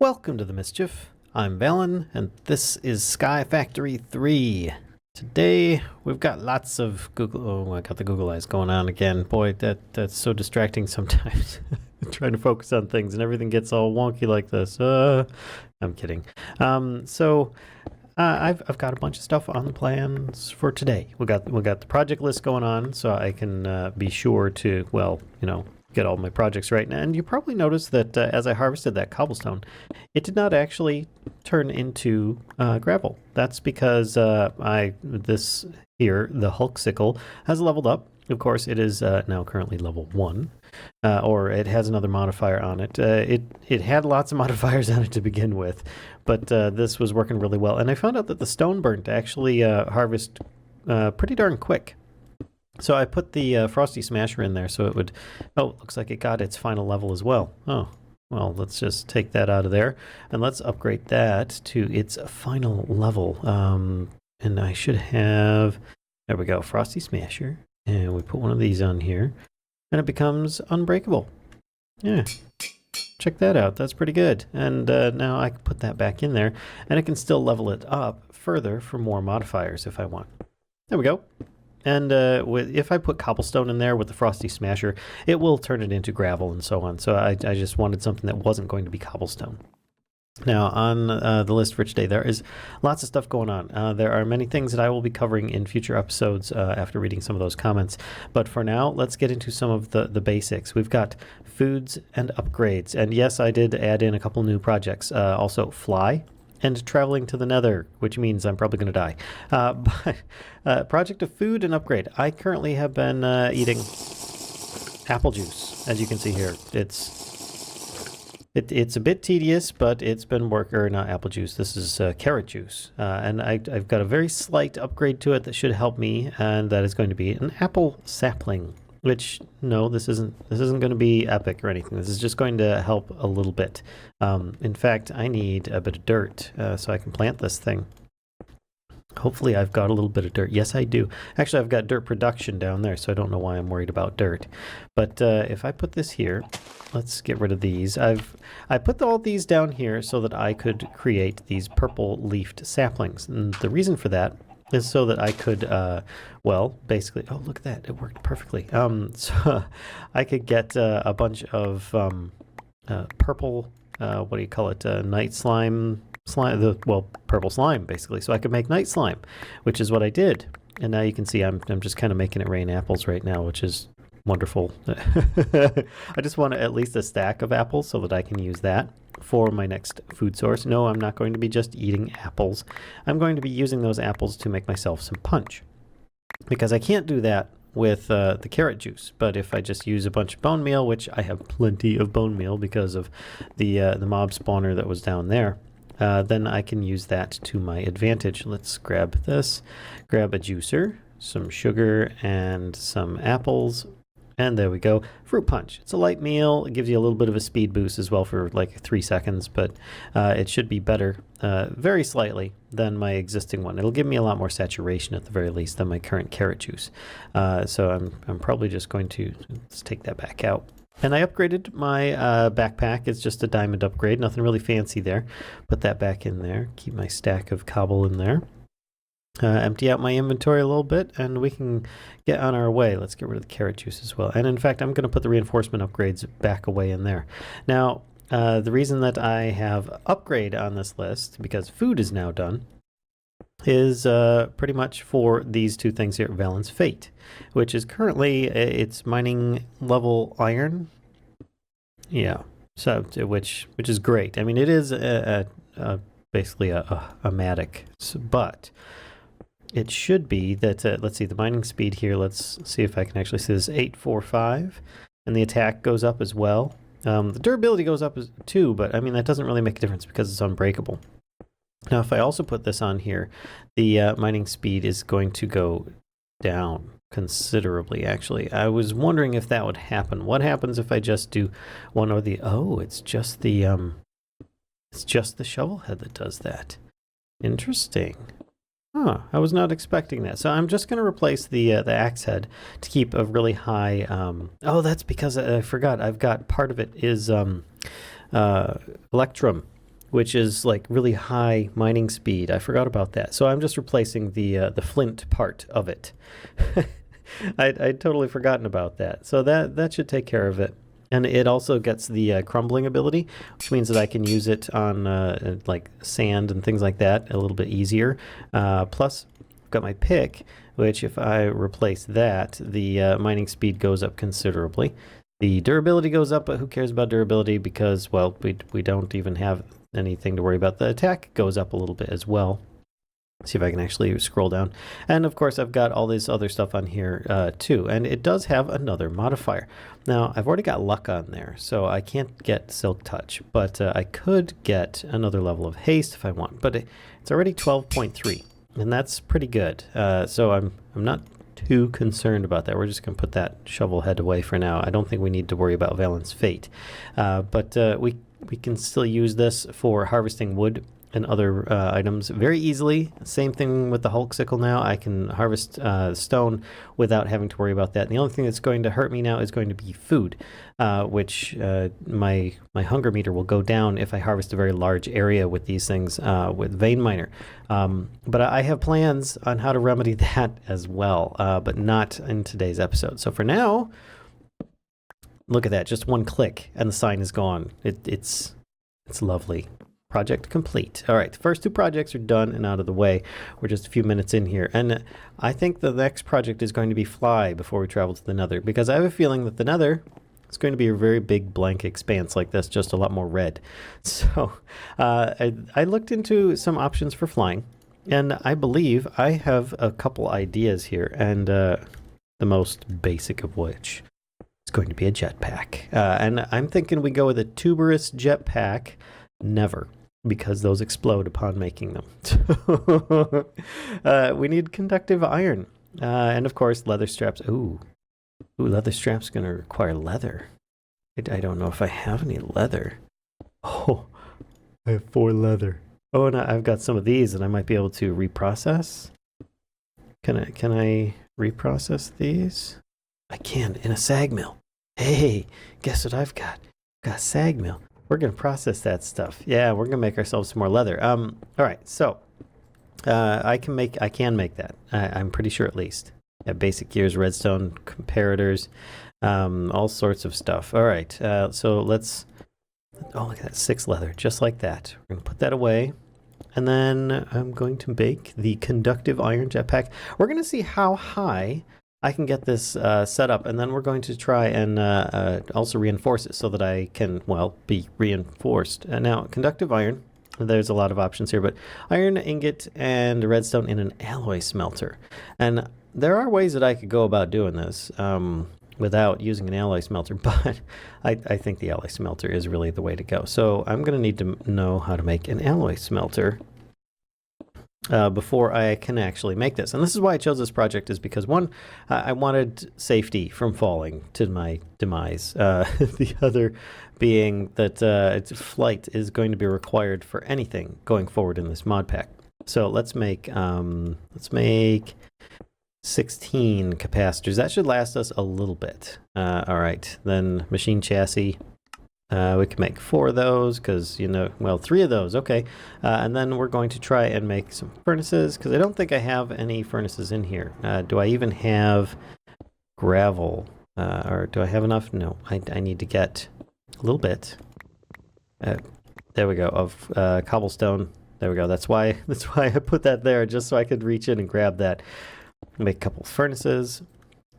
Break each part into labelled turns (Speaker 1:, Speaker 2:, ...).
Speaker 1: Welcome to the Mischief. I'm Valen, and this is Sky Factory 3. Today, we've got lots of Google... Oh, I got the Google eyes going on again. Boy, that's so distracting sometimes. Trying to focus on things, and everything gets all wonky like this. I'm kidding. I've got a bunch of stuff on the plans for today. We got the project list going on, so I can be sure to, get all my projects right. And you probably noticed that as I harvested that cobblestone, it did not actually turn into gravel. That's because the Hulk sickle has leveled up. Of course, it is now currently level 1, or it has another modifier on it. It had lots of modifiers on it to begin with, but this was working really well. And I found out that the stone burn to actually harvest pretty darn quick. So I put the Frosty Smasher in there so it would... Oh, looks like it got its final level as well. Oh, well, let's just take that out of there. And let's upgrade that to its final level. And I should have... There we go, Frosty Smasher. And we put one of these on here. And it becomes unbreakable. Yeah. Check that out. That's pretty good. And now I can put that back in there. And I can still level it up further for more modifiers if I want. There we go. And if I put cobblestone in there with the Frosty Smasher, it will turn it into gravel and so on. So I just wanted something that wasn't going to be cobblestone. Now, on the list for today, there is lots of stuff going on. There are many things that I will be covering in future episodes after reading some of those comments. But for now, let's get into some of the basics. We've got foods and upgrades. And yes, I did add in a couple new projects. Also, fly. And traveling to the nether, which means I'm probably going to die. But project of food and upgrade. I currently have been eating apple juice, as you can see here. It's a bit tedious, but it's been not apple juice. This is carrot juice. And I've got a very slight upgrade to it that should help me, and that is going to be an apple sapling. Which, no, this isn't going to be epic or anything. This is just going to help a little bit. In fact, I need a bit of dirt so I can plant this thing. Hopefully I've got a little bit of dirt. Yes, I do. Actually, I've got dirt production down there, so I don't know why I'm worried about dirt. But if I put this here, let's get rid of these. I put all these down here so that I could create these purple-leafed saplings. And the reason for that is so that I could, basically... Oh, look at that. It worked perfectly. So I could get a bunch of purple, night slime, purple slime, basically. So I could make night slime, which is what I did. And now you can see I'm just kind of making it rain apples right now, which is wonderful. I just want at least a stack of apples so that I can use that for my next food source. No, I'm not going to be just eating apples. I'm going to be using those apples to make myself some punch. Because I can't do that with the carrot juice. But if I just use a bunch of bone meal, which I have plenty of bone meal because of the mob spawner that was down there, then I can use that to my advantage. Let's grab this. Grab a juicer, some sugar, and some apples. And there we go. Fruit punch. It's a light meal. It gives you a little bit of a speed boost as well for like 3 seconds, but it should be better very slightly than my existing one. It'll give me a lot more saturation at the very least than my current carrot juice. So I'm probably just going to... Let's take that back out. And I upgraded my backpack. It's just a diamond upgrade. Nothing really fancy there. Put that back in there. Keep my stack of cobble in there. Empty out my inventory a little bit, and we can get on our way. Let's get rid of the carrot juice as well. And in fact, I'm going to put the reinforcement upgrades back away in there. Now, the reason that I have upgrade on this list, because food is now done, is pretty much for these two things here, Valen's Fate, which is currently, it's mining level iron. Yeah, so which is great. I mean, it is basically a matic, but... It should be that, let's see, the mining speed here, let's see if I can actually see this, 845, and the attack goes up as well. The durability goes up too, but I mean, that doesn't really make a difference because it's unbreakable. Now, if I also put this on here, the mining speed is going to go down considerably, actually. I was wondering if that would happen. What happens if I just do one or the... Oh, it's just the shovel head that does that. Interesting. Huh, I was not expecting that. So I'm just going to replace the axe head to keep a really high... oh, that's because I forgot. I've got part of it is Electrum. which is like really high mining speed. I forgot about that. So I'm just replacing the flint part of it. I'd totally forgotten about that. So that should take care of it. And it also gets the crumbling ability, which means that I can use it on like sand and things like that a little bit easier. Plus, I've got my pick, which if I replace that, the mining speed goes up considerably. The durability goes up, but who cares about durability because, well, we don't even have anything to worry about. The attack goes up a little bit as well. See if I can actually scroll down. And of course, I've got all this other stuff on here too. And it does have another modifier. Now, I've already got luck on there, so I can't get Silk Touch. But I could get another level of haste if I want. But it's already 12.3, and that's pretty good. So I'm not too concerned about that. We're just going to put that shovel head away for now. I don't think we need to worry about Valen's fate. But we can still use this for harvesting wood and other items very easily. Same thing with the Hulk sickle now. I can harvest stone without having to worry about that. And the only thing that's going to hurt me now is going to be food, which my hunger meter will go down if I harvest a very large area with these things with Vein Miner. But I have plans on how to remedy that as well, but not in today's episode. So for now, look at that. Just one click and the sign is gone. It's lovely. Project complete. All right, the first two projects are done and out of the way. We're just a few minutes in here. And I think the next project is going to be fly before we travel to the nether, because I have a feeling that the nether is going to be a very big blank expanse like this, just a lot more red. So I looked into some options for flying, and I believe I have a couple ideas here, and the most basic of which is going to be a jetpack. And I'm thinking we go with a tuberous jetpack. Never. Because those explode upon making them. We need conductive iron. And of course, leather straps. Ooh, leather straps going to require leather. I don't know if I have any leather. Oh, I have 4 leather. Oh, and I've got some of these that I might be able to reprocess. Can I reprocess these? I can in a sag mill. Hey, guess what I've got? I've got a sag mill. We're going to process that stuff. Yeah, we're going to make ourselves some more leather. All right, so I can make that. I'm pretty sure at least. Yeah, basic gears, redstone, comparators, all sorts of stuff. All right, so let's... Oh, look at that, 6 leather, just like that. We're going to put that away. And then I'm going to make the conductive iron jetpack. We're going to see how high I can get this set up, and then we're going to try and also reinforce it so that I can, well, be reinforced. Now, conductive iron, there's a lot of options here, but iron ingot and redstone in an alloy smelter. And there are ways that I could go about doing this without using an alloy smelter, but I think the alloy smelter is really the way to go. So I'm going to need to know how to make an alloy smelter before I can actually make this. And this is why I chose this project, is because one, I wanted safety from falling to my demise. The other being that flight is going to be required for anything going forward in this mod pack. So let's make 16 capacitors. That should last us a little bit. All right, then machine chassis. We can make 4 of those because, 3 of those. Okay. And then we're going to try and make some furnaces because I don't think I have any furnaces in here. Do I even have gravel? Or do I have enough? No, I need to get a little bit. There we go, of cobblestone. There we go. That's why I put that there, just so I could reach in and grab that. Make a couple furnaces.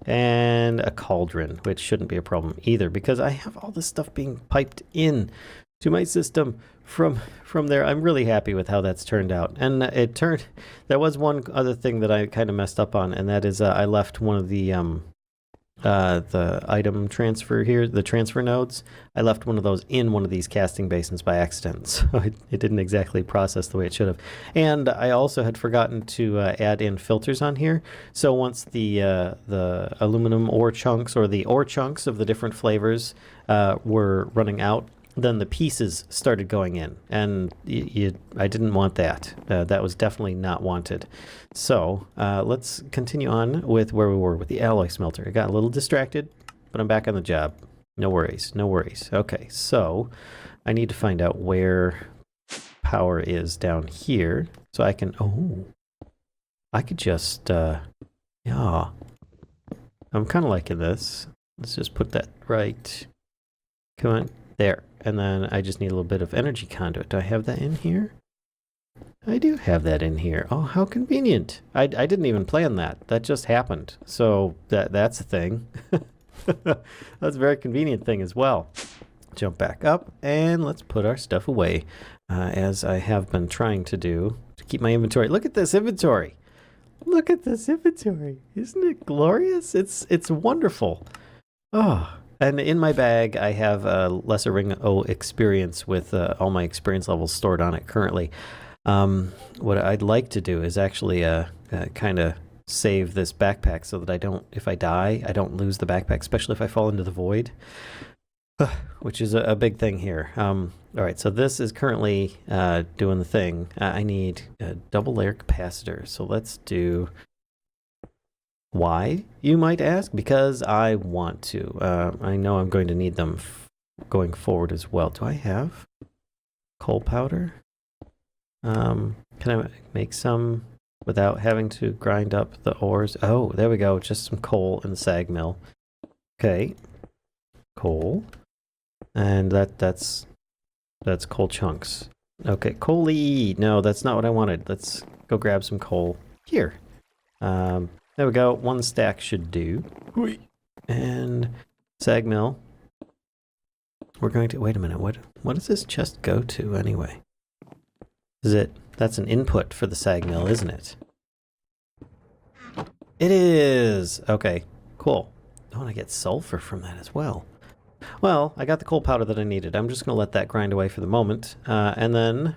Speaker 1: And a cauldron, which shouldn't be a problem either, because I have all this stuff being piped in to my system from there. I'm really happy with how that's turned out. And there was one other thing that I kind of messed up on, and that is I left one of the item transfer here, the transfer nodes. I left one of those in one of these casting basins by accident, so it didn't exactly process the way it should have. And I also had forgotten to add in filters on here. So once the aluminum ore chunks or the ore chunks of the different flavors were running out, then the pieces started going in, and I didn't want that. That was definitely not wanted. So let's continue on with where we were with the alloy smelter. I got a little distracted, but I'm back on the job. No worries, no worries. Okay, so I need to find out where power is down here. So I can, oh, I could just, yeah. I'm kind of liking this. Let's just put that right. Come on, there. And then I just need a little bit of energy conduit. Do I have that in here? I do have that in here. Oh, how convenient. I didn't even plan that. That just happened. So that's a thing. That's a very convenient thing as well. Jump back up and let's put our stuff away, as I have been trying to do to keep my inventory. Look at this inventory. Look at this inventory. Isn't it glorious? It's wonderful. Oh, and in my bag, I have a Lesser Ring O experience with all my experience levels stored on it currently. What I'd like to do is actually kind of save this backpack so that I don't, if I die, I don't lose the backpack, especially if I fall into the void, which is a big thing here. All right, so this is currently doing the thing. I need a double layer capacitor, so let's do... Why, you might ask? Because I want to. I know I'm going to need them going forward as well. Do I have coal powder? Can I make some without having to grind up the ores? Oh, there we go. Just some coal in the sag mill. Okay. Coal. And that's coal chunks. Okay, coal-y. No, that's not what I wanted. Let's go grab some coal here. There we go. One stack should do. And sag mill. We're going to... Wait a minute. What does this chest go to anyway? Is it... That's an input for the sag mill, isn't it? It is! Okay, cool. I want to get sulfur from that as well. Well, I got the coal powder that I needed. I'm just going to let that grind away for the moment. And then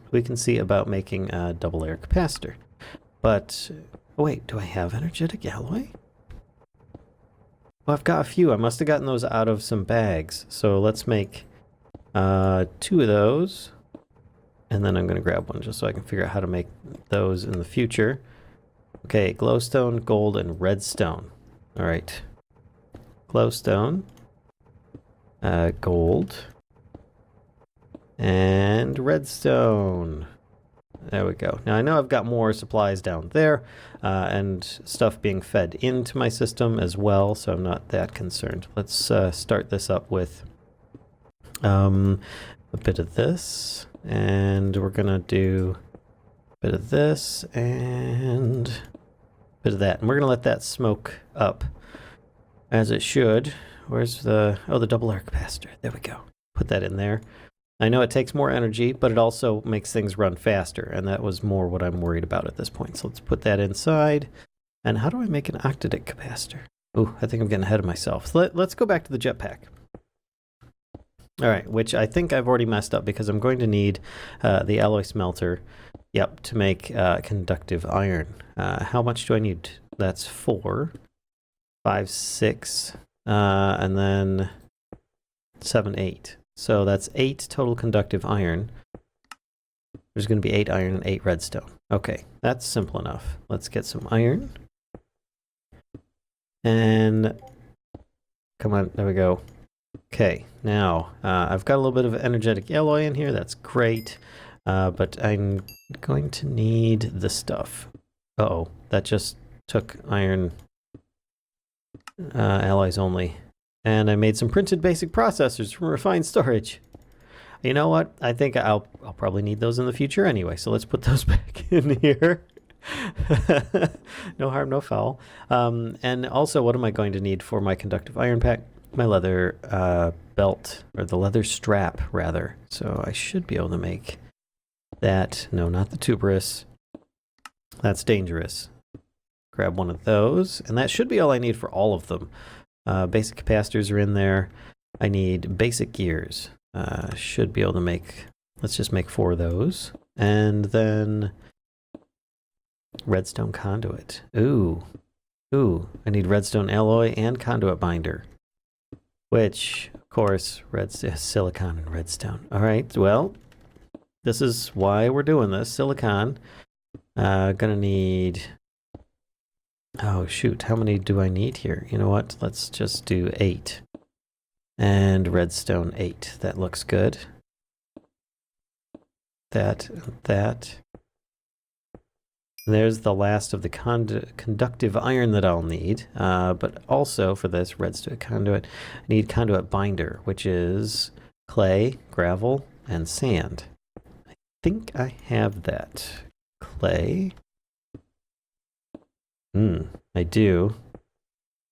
Speaker 1: we can see about making a double layer capacitor. But... Oh, wait, do I have energetic alloy? Well, I've got a few. I must have gotten those out of some bags. So let's make 2 of those. And then I'm going to grab one just so I can figure out how to make those in the future. Okay, glowstone, gold, and redstone. All right. Glowstone, gold, and redstone. There we go. Now I know I've got more supplies down there and stuff being fed into my system as well, so I'm not that concerned. Let's start this up with a bit of this, and we're going to do a bit of this and a bit of that. And we're going to let that smoke up as it should. Where's the... Oh, the double layer capacitor. There we go. Put that in there. I know it takes more energy, but it also makes things run faster, and that was more what I'm worried about at this point. So let's put that inside. And how do I make an octadic capacitor? Ooh, I think I'm getting ahead of myself. So let's go back to the jetpack. All right, which I think I've already messed up because I'm going to need the alloy smelter, yep, to make conductive iron. How much do I need? That's 4, 5, 6, and then 7, 8. So that's 8 total conductive iron. There's going to be 8 iron and 8 redstone. Okay, that's simple enough. Let's get some iron. And come on, there we go. Okay, now I've got a little bit of energetic alloy in here. That's great. But I'm going to need the stuff. Uh-oh, that just took iron alloys only. And I made some printed basic processors from refined storage. You know what? I think I'll probably need those in the future anyway, so let's put those back in here. No harm, no foul. And also, what am I going to need for my conductive iron pack? My leather belt, or the leather strap, rather. So I should be able to make that. No, not the tuberous. That's dangerous. Grab one of those, and that should be all I need for all of them. Basic capacitors are in there. I need basic gears. Should be able to make, let's just make 4 of those. And then redstone conduit. Ooh, I need redstone alloy and conduit binder. Which, of course, silicon and redstone. All right, well, this is why we're doing this. Silicon. Gonna need... Oh, shoot. How many do I need here? You know what? Let's just do 8. And redstone 8. That looks good. that, and that. There's the last of the conductive iron that I'll need. But also for this redstone conduit, I need conduit binder, which is clay, gravel, and sand. I think I have that. Clay. I do.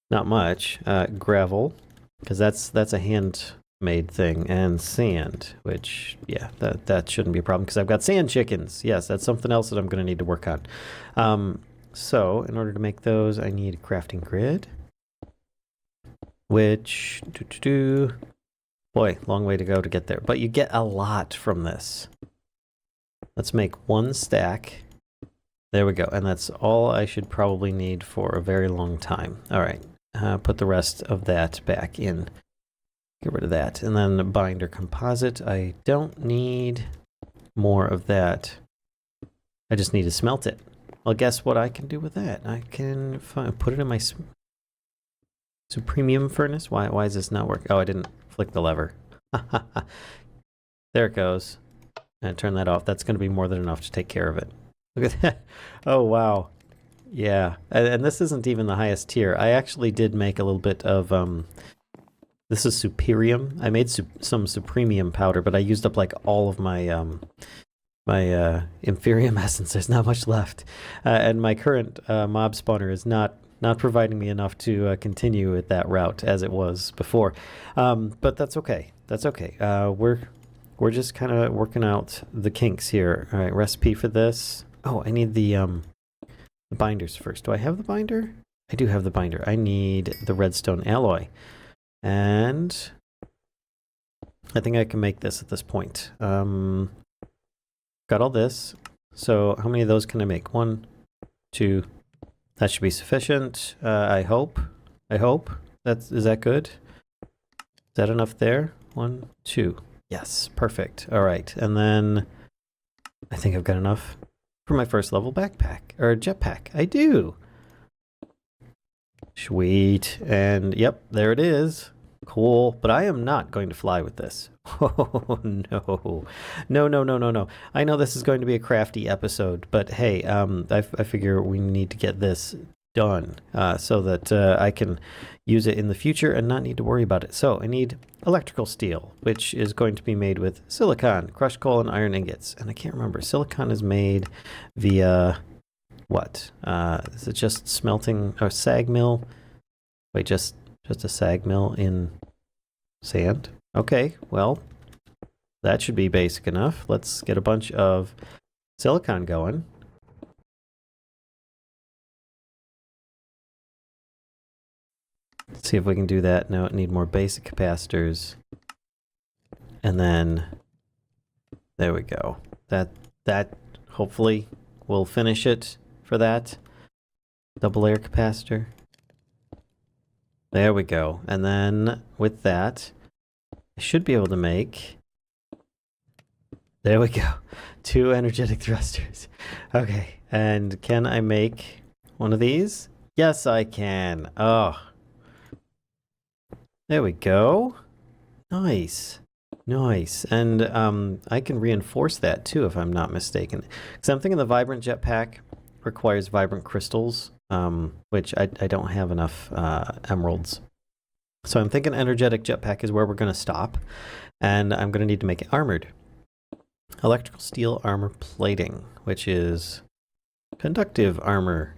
Speaker 1: Not much. Gravel, because that's a handmade thing, and sand, which, yeah, that shouldn't be a problem because I've got sand chickens. Yes, that's something else that I'm going to need to work on. So in order to make those, I need a crafting grid, which, boy, long way to go to get there. But you get a lot from this. Let's make 1 stack. There we go. And that's all I should probably need for a very long time. All right. Put the rest of that back in. Get rid of that. And then the binder composite. I don't need more of that. I just need to smelt it. Well, guess what I can do with that? I can put it in my Supremium furnace. Why is this not working? Oh, I didn't flick the lever. There it goes. And turn that off. That's going to be more than enough to take care of it. Look at that. Oh, wow. Yeah. And this isn't even the highest tier. I actually did make a little bit of, this is Superium. I made some Supremium powder, but I used up like all of my, my Inferium essence. There's not much left. And my current mob spawner is not providing me enough to continue with that route as it was before. But that's okay. That's okay. We're just kind of working out the kinks here. All right, recipe for this. Oh, I need the binders first. Do I have the binder? I do have the binder. I need the redstone alloy. And I think I can make this at this point. Got all this. So how many of those can I make? 1, 2. That should be sufficient. I hope. Is that good? Is that enough there? 1, 2. Yes, perfect. All right. And then I think I've got enough for my first level backpack or jetpack. I do. Sweet. And yep, there it is. Cool. But I am not going to fly with this. Oh, no. No. I know this is going to be a crafty episode, but hey, I figure we need to get this done so that I can use it in the future and not need to worry about it. So I need electrical steel, which is going to be made with silicon, crushed coal, and iron ingots. And I can't remember. Silicon is made via what? Is it just smelting or sag mill? Wait, just a sag mill in sand? Okay, well, that should be basic enough. Let's get a bunch of silicon going. Let's see if we can do that. No, I need more basic capacitors. And then there we go. That hopefully will finish it for that. Double layer capacitor. There we go. And then with that, I should be able to make, there we go, 2 energetic thrusters. Okay, and can I make one of these? Yes, I can. Oh, there we go. Nice. And I can reinforce that too, if I'm not mistaken. Because I'm thinking the vibrant jetpack requires vibrant crystals, which I don't have enough emeralds. So I'm thinking energetic jetpack is where we're going to stop. And I'm going to need to make it armored. Electrical steel armor plating, which is conductive armor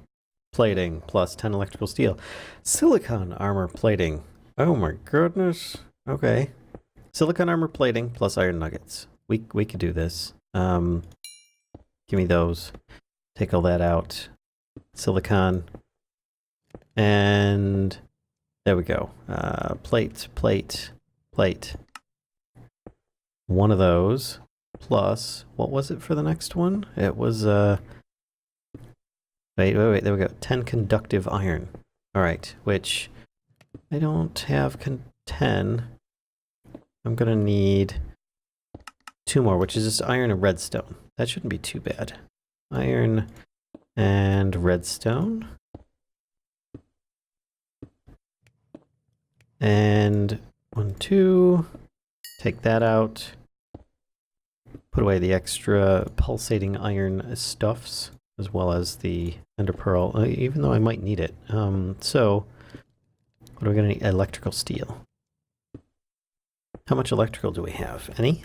Speaker 1: plating plus 10 electrical steel. Silicon armor plating. Oh my goodness. Okay. Silicon armor plating plus iron nuggets. We could do this. Give me those. Take all that out. Silicon. And there we go. Plate. One of those. Plus, what was it for the next one? It was, wait, there we go. 10 conductive iron. All right, which I don't have 10. I'm going to need 2 more, which is just iron and redstone. That shouldn't be too bad. Iron and redstone. And 1, 2. Take that out. put away the extra pulsating iron stuffs, as well as the ender pearl, even though I might need it. So, what are we going to need? Electrical steel. How much electrical do we have? Any?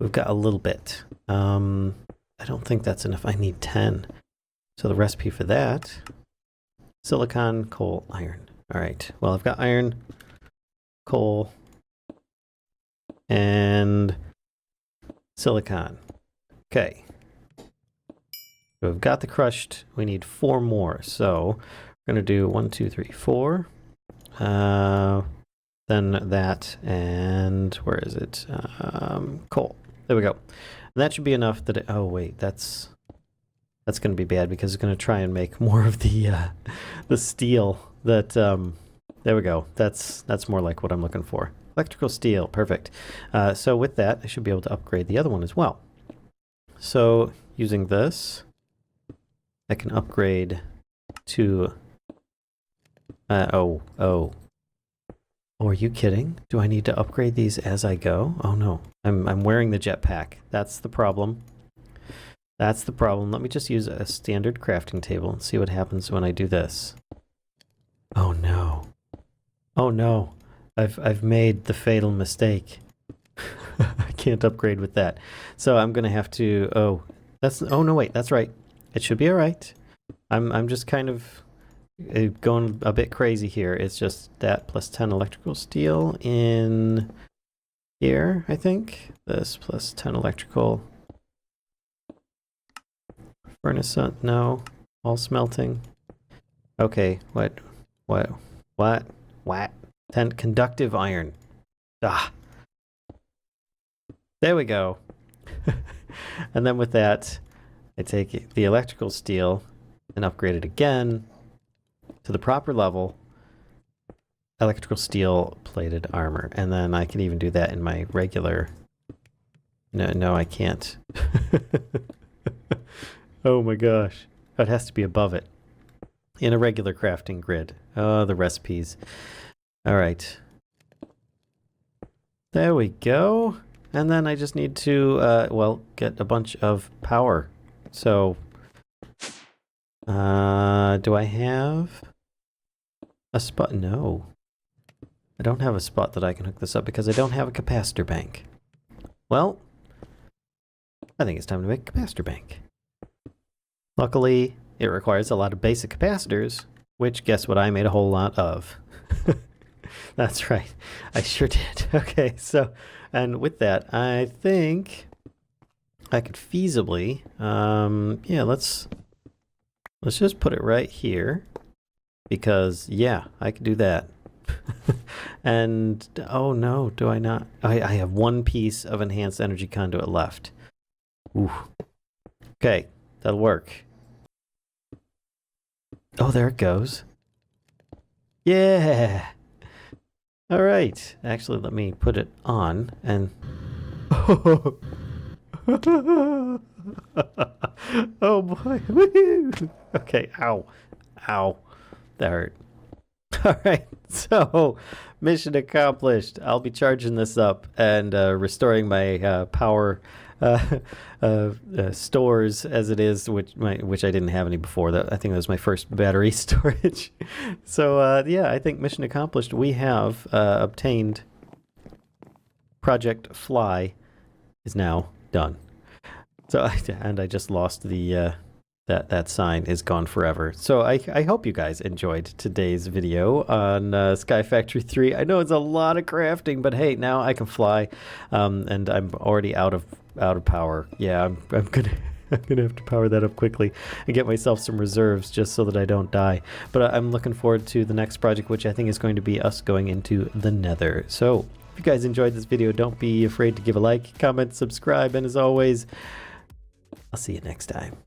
Speaker 1: We've got a little bit. I don't think that's enough. I need 10. So the recipe for that, silicon, coal, iron. All right. Well, I've got iron, coal, and silicon. Okay. So we've got the crushed. We need 4 more. So we're going to do 1, 2, 3, 4. Then that, and where is it? Coal. There we go. And that should be enough that oh wait, that's going to be bad because it's going to try and make more of the steel that, there we go. That's more like what I'm looking for. Electrical steel, perfect. So with that, I should be able to upgrade the other one as well. So using this, I can upgrade to, oh, are you kidding? Do I need to upgrade these as I go? Oh no, I'm wearing the jetpack. That's the problem. That's the problem. Let me just use a standard crafting table and see what happens when I do this. Oh no. Oh no. I've made the fatal mistake. I can't upgrade with that. So I'm gonna have to, oh no wait, that's right. It should be alright. I'm just kind of going a bit crazy here. It's just that plus 10 electrical steel in here, I think. This plus 10 electrical furnace, no, all smelting. Okay, what? 10 conductive iron. Ah, there we go. And then with that, I take the electrical steel and upgrade it again to the proper level. Electrical steel plated armor. And then I can even do that in my regular. No, I can't. Oh my gosh. It has to be above it. In a regular crafting grid. Oh, the recipes. All right. There we go. And then I just need to, well, get a bunch of power. So, do I have a spot? No. I don't have a spot that I can hook this up because I don't have a capacitor bank. Well, I think it's time to make a capacitor bank. Luckily, it requires a lot of basic capacitors, which guess what I made a whole lot of. That's right. I sure did. Okay, so, and with that, I think I could feasibly, yeah, let's just put it right here because, yeah, I could do that. And, oh no, do I not? I have 1 piece of enhanced energy conduit left. Ooh. Okay, that'll work. Oh, there it goes. Yeah. All right. Actually, let me put it on and. Oh boy. Woohoo. Okay. Ow. Ow. That hurt. All right. So, mission accomplished. I'll be charging this up and restoring my power stores as it is, which I didn't have any before. I think that was my first battery storage. So yeah, I think mission accomplished. We have obtained Project Fly is now done. So I just lost the that sign is gone forever. So I hope you guys enjoyed today's video on Sky Factory 3. I know it's a lot of crafting, but hey, now I can fly, and I'm already out of power. Yeah, I'm gonna have to power that up quickly and get myself some reserves just so that I don't die. But I'm looking forward to the next project, which I think is going to be us going into the Nether. So if you guys enjoyed this video, don't be afraid to give a like, comment, subscribe, and as always, I'll see you next time.